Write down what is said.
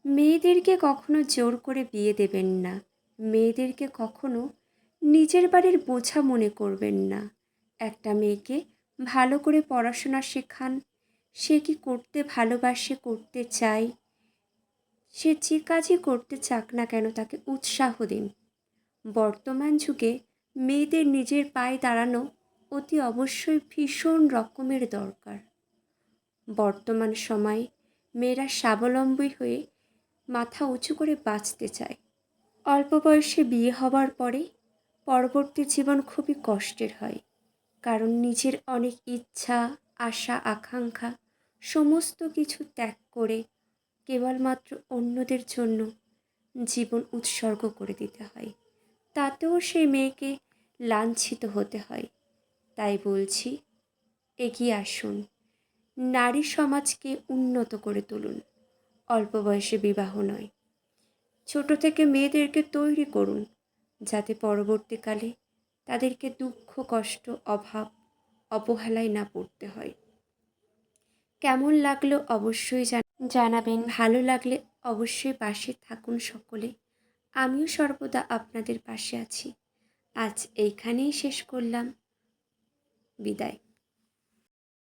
মেয়েদেরকে কখনো জোর করে বিয়ে দেবেন না। মেয়েদেরকে কখনো নিজের বাড়ির বোঝা মনে করবেন না। একটা মেয়েকে ভালো করে পড়াশোনা শেখান। সে কি করতে ভালোবাসে, করতে চায়, সে যে কাজই করতে চাক না কেন তাকে উৎসাহ দিন। বর্তমান যুগে মেয়েদের নিজের পায়ে দাঁড়ানো অতি অবশ্যই ভীষণ রকমের দরকার। বর্তমান সময়ে মেয়েরা স্বাবলম্বী হয়ে মাথা উঁচু করে বাঁচতে চায়। অল্প বয়সে বিয়ে হবার পরে পরবর্তী জীবন খুবই কষ্টের হয়, কারণ নিজের অনেক ইচ্ছা, আশা, আকাঙ্ক্ষা সমস্ত কিছু ত্যাগ করে কেবলমাত্র অন্যদের জন্য জীবন উৎসর্গ করে দিতে হয়। তাতেও সেই মেয়েকে লাঞ্ছিত হতে হয়। তাই বলছি, এগিয়ে আসুন, নারী সমাজকে উন্নত করে তুলুন। অল্প বয়সে বিবাহ নয়, ছোট থেকে মেয়েদেরকে তৈরি করুন, যাতে পরবর্তীকালে তাদেরকে দুঃখ, কষ্ট, অভাব, অবহেলায় না পড়তে হয়। কেমন লাগলো অবশ্যই জানাবেন। ভালো লাগলে অবশ্যই পাশে থাকুন সকলে। আমিও সর্বদা আপনাদের পাশে আছি। আজ এইখানেই শেষ করলাম। বিদায়।